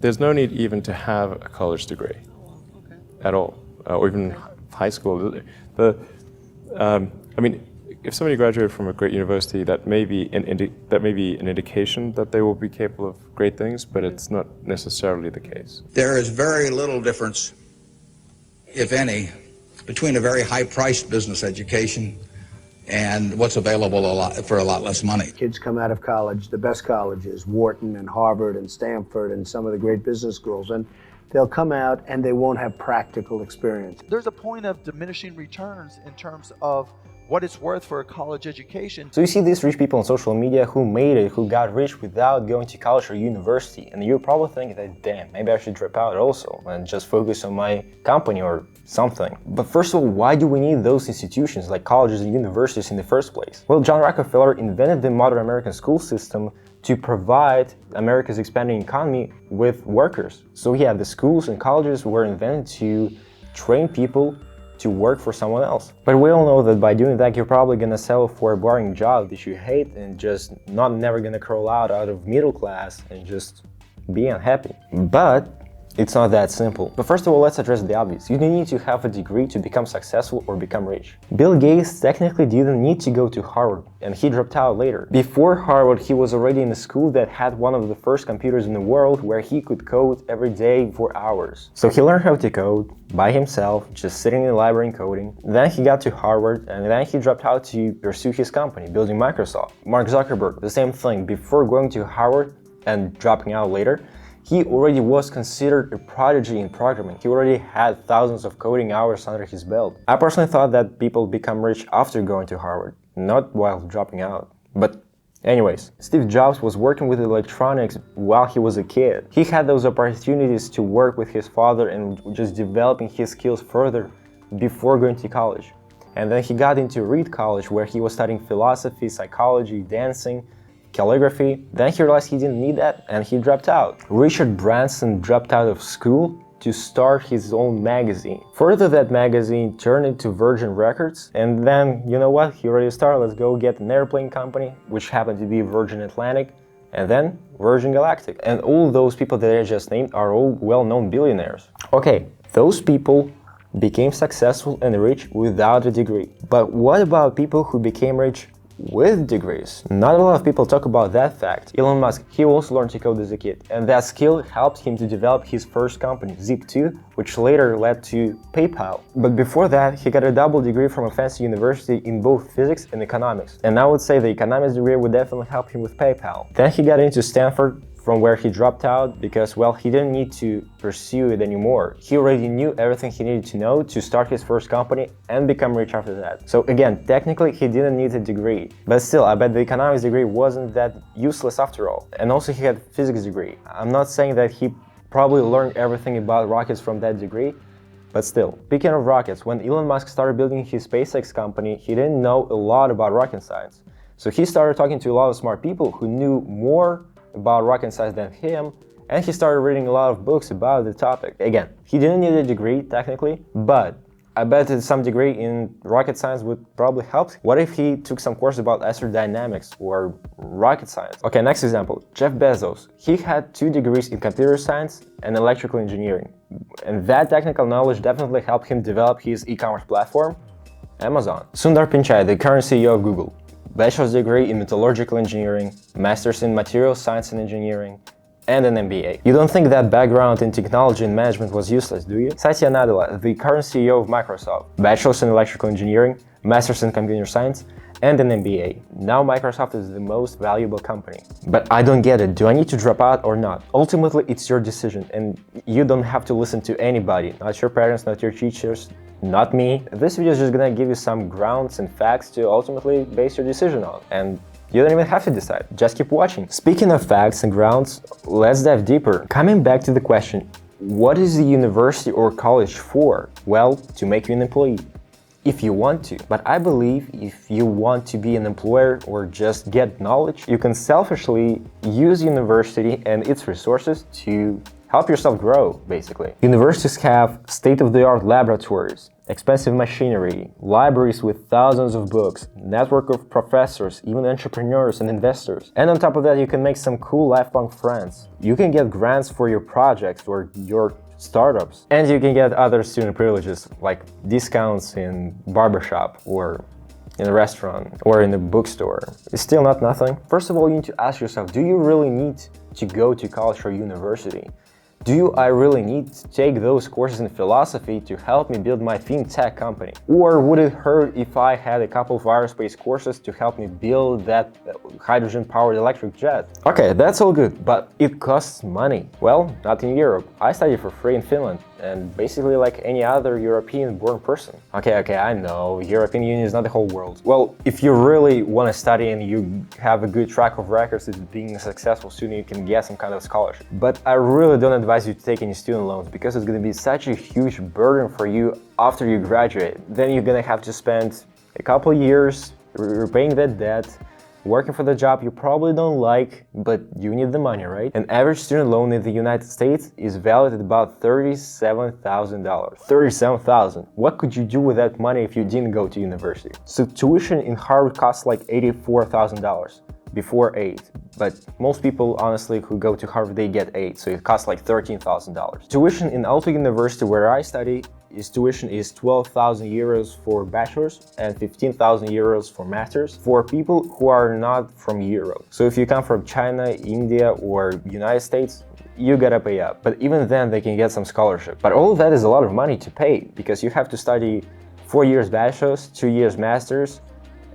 There's no need even to have a college degree at all, or even high school. I mean, if somebody graduated from a great university, that may be an indication that they will be capable of great things, but it's not necessarily the case. There is very little difference, if any, between a very high-priced business education and what's available for a lot less money. Kids come out of college, the best colleges, Wharton and Harvard and Stanford and some of the great business schools, and they'll come out and they won't have practical experience. There's a point of diminishing returns in terms of what it's worth for a college education. So you see these rich people on social media who made it, who got rich without going to college or university, and you're probably thinking that, damn, maybe I should drop out also and just focus on my company or something. But first of all, why do we need those institutions like colleges and universities in the first place? Well, John Rockefeller invented the modern American school system to provide America's expanding economy with workers. So yeah, the schools and colleges were invented to train people to work for someone else. But we all know that by doing that, you're probably gonna settle for a boring job that you hate and just never gonna crawl out of middle class and just be unhappy. But it's not that simple. But first of all, let's address the obvious. You don't need to have a degree to become successful or become rich. Bill Gates technically didn't need to go to Harvard, and he dropped out later. Before Harvard, he was already in a school that had one of the first computers in the world where he could code every day for hours. So he learned how to code by himself, just sitting in the library and coding. Then he got to Harvard, and then he dropped out to pursue his company, building Microsoft. Mark Zuckerberg, the same thing. Before going to Harvard and dropping out later, he already was considered a prodigy in programming. He already had thousands of coding hours under his belt. I personally thought that people become rich after going to Harvard, not while dropping out. But anyways, Steve Jobs was working with electronics while he was a kid. He had those opportunities to work with his father and just developing his skills further before going to college. And then he got into Reed College, where he was studying philosophy, psychology, dancing, calligraphy. Then he realized he didn't need that and he dropped out. Richard Branson dropped out of school to start his own magazine. Further, that magazine turned into Virgin Records, and then, you know what, he already started, let's go get an airplane company, which happened to be Virgin Atlantic, and then Virgin Galactic. And all those people that I just named are all well-known billionaires. Okay, those people became successful and rich without a degree. But what about people who became rich with degrees? Not a lot of people talk about that fact. Elon Musk, he also learned to code as a kid, and that skill helped him to develop his first company, Zip2, which later led to PayPal. But before that, he got a double degree from a fancy university in both physics and economics. And I would say the economics degree would definitely help him with PayPal. Then he got into Stanford, from where he dropped out because, well, he didn't need to pursue it anymore. He already knew everything he needed to know to start his first company and become rich after that. So again, technically he didn't need a degree, but still, I bet the economics degree wasn't that useless after all. And also he had a physics degree. I'm not saying that he probably learned everything about rockets from that degree, but still. Speaking of rockets, when Elon Musk started building his SpaceX company, he didn't know a lot about rocket science. So he started talking to a lot of smart people who knew more about rocket science than him, and he started reading a lot of books about the topic. Again, he didn't need a degree technically, but I bet that some degree in rocket science would probably help. What if he took some course about astrodynamics or rocket science? Okay, next example, Jeff Bezos. He had 2 degrees in computer science and electrical engineering, and that technical knowledge definitely helped him develop his e-commerce platform, Amazon. Sundar Pichai, the current CEO of Google, bachelor's degree in metallurgical engineering, master's in materials science and engineering, and an MBA. You don't think that background in technology and management was useless, do you? Satya Nadella, the current CEO of Microsoft, bachelor's in electrical engineering, master's in computer science, and an MBA. Now Microsoft is the most valuable company. But I don't get it, do I need to drop out or not? Ultimately, it's your decision, and you don't have to listen to anybody, not your parents, not your teachers, not me. This video is just gonna give you some grounds and facts to ultimately base your decision on, and you don't even have to decide, just keep watching. Speaking of facts and grounds, let's dive deeper. Coming back to the question, what is the university or college for? Well, to make you an employee, if you want to. But I believe if you want to be an employer or just get knowledge, you can selfishly use university and its resources to help yourself grow, basically. Universities have state-of-the-art laboratories, expensive machinery, libraries with thousands of books, network of professors, even entrepreneurs and investors. And on top of that, you can make some cool lifelong friends. You can get grants for your projects or your startups. And you can get other student privileges like discounts in barbershop or in a restaurant or in a bookstore. It's still not nothing. First of all, you need to ask yourself, do you really need to go to college or university? Do I really need to take those courses in philosophy to help me build my fintech company? Or would it hurt if I had a couple of aerospace courses to help me build that hydrogen-powered electric jet? Okay, that's all good, but it costs money. Well, not in Europe. I studied for free in Finland, and basically like any other European-born person. Okay, I know, European Union is not the whole world. Well, if you really want to study and you have a good track of records as being a successful student, you can get some kind of scholarship. But I really don't advise you to take any student loans because it's going to be such a huge burden for you after you graduate. Then you're going to have to spend a couple years repaying that debt, working for the job you probably don't like, but you need the money, right? An average student loan in the United States is valued at about $37,000. $37,000. What could you do with that money if you didn't go to university? So tuition in Harvard costs like $84,000 before aid. But most people, honestly, who go to Harvard, they get aid, so it costs like $13,000. Tuition in Aalto University, where I study, tuition is 12,000 euros for bachelor's and 15,000 euros for master's for people who are not from Europe. So if you come from China, India, or United States, you gotta pay up. But even then, they can get some scholarship. But all of that is a lot of money to pay because you have to study 4 years bachelor's, 2 years master's,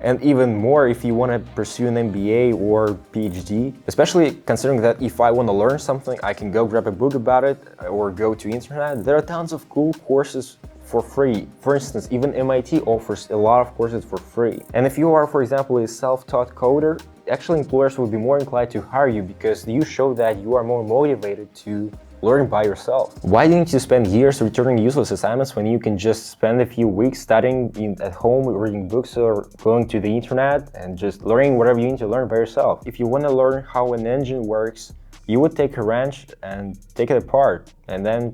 and even more if you want to pursue an MBA or PhD, especially considering that if I want to learn something, I can go grab a book about it or go to internet. There are tons of cool courses for free. For instance, even MIT offers a lot of courses for free. And if you are, for example, a self-taught coder, actually employers will be more inclined to hire you because you show that you are more motivated to learn by yourself. Why do you need to spend years returning useless assignments when you can just spend a few weeks studying at home, reading books or going to the internet and just learning whatever you need to learn by yourself? If you want to learn how an engine works, you would take a wrench and take it apart and then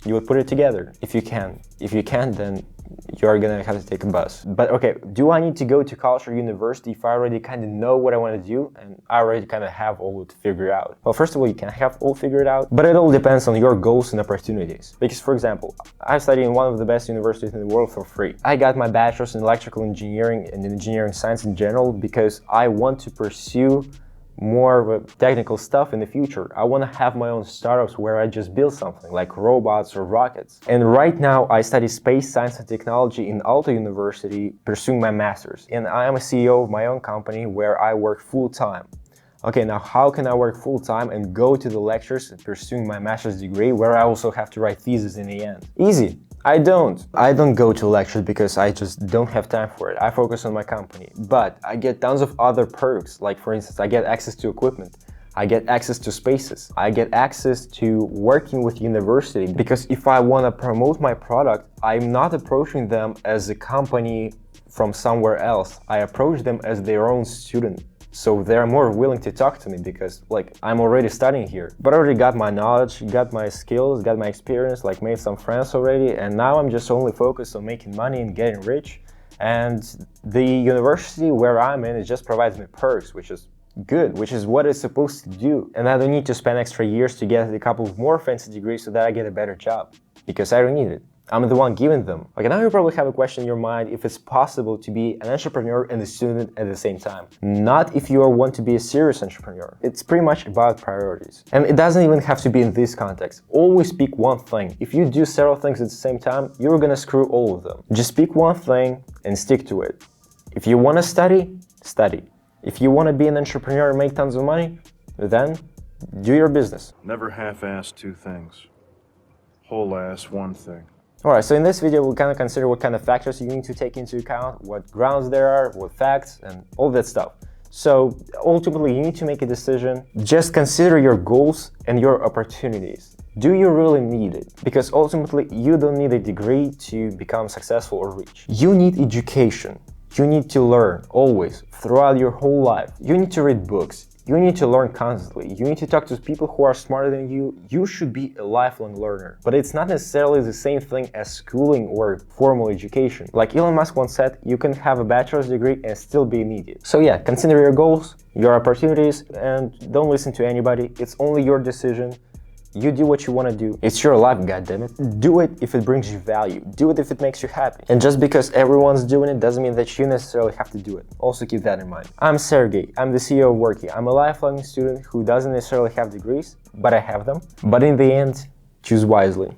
you would put it together if you can. If you can't, then you're gonna have to take a bus. But okay, do I need to go to college or university if I already kind of know what I want to do and I already kind of have all it figured out? Well, first of all, you can have all figured out, but it all depends on your goals and opportunities. Because, for example, I studied in one of the best universities in the world for free. I got my bachelor's in electrical engineering and engineering science in general because I want to pursue more technical stuff in the future. I want to have my own startups where I just build something like robots or rockets. And right now I study space science and technology in Aalto University, pursuing my master's. And I am a CEO of my own company where I work full-time. Okay, now how can I work full-time and go to the lectures and pursuing my master's degree where I also have to write thesis in the end? Easy. I don't go to lectures because I just don't have time for it. I focus on my company, but I get tons of other perks. Like for instance, I get access to equipment. I get access to spaces. I get access to working with university because if I want to promote my product, I'm not approaching them as a company from somewhere else. I approach them as their own student. So they're more willing to talk to me because like I'm already studying here. But I already got my knowledge, got my skills, got my experience, like made some friends already, and now I'm just only focused on making money and getting rich. And the university where I'm in, it just provides me perks, which is good, which is what it's supposed to do. And I don't need to spend extra years to get a couple of more fancy degrees so that I get a better job, because I don't need it. I'm the one giving them. Okay, now you probably have a question in your mind if it's possible to be an entrepreneur and a student at the same time. Not if you want to be a serious entrepreneur. It's pretty much about priorities. And it doesn't even have to be in this context. Always pick one thing. If you do several things at the same time, you're gonna screw all of them. Just pick one thing and stick to it. If you wanna study, study. If you wanna be an entrepreneur and make tons of money, then do your business. Never half-ass two things. Whole-ass one thing. Alright, so in this video we'll kind of consider what kind of factors you need to take into account, what grounds there are, what facts, and all that stuff. So ultimately you need to make a decision. Just consider your goals and your opportunities. Do you really need it? Because ultimately you don't need a degree to become successful or rich. You need education. You need to learn, always, throughout your whole life. You need to read books. You need to learn constantly. You need to talk to people who are smarter than you. You should be a lifelong learner. But it's not necessarily the same thing as schooling or formal education. Like Elon Musk once said, you can have a bachelor's degree and still be an idiot. So yeah, consider your goals, your opportunities, and don't listen to anybody. It's only your decision. You do what you want to do. It's your life, goddammit. Do it if it brings you value. Do it if it makes you happy. And just because everyone's doing it doesn't mean that you necessarily have to do it. Also keep that in mind. I'm Sergey. I'm the CEO of Worky. I'm a lifelong student who doesn't necessarily have degrees, but I have them. But in the end, choose wisely.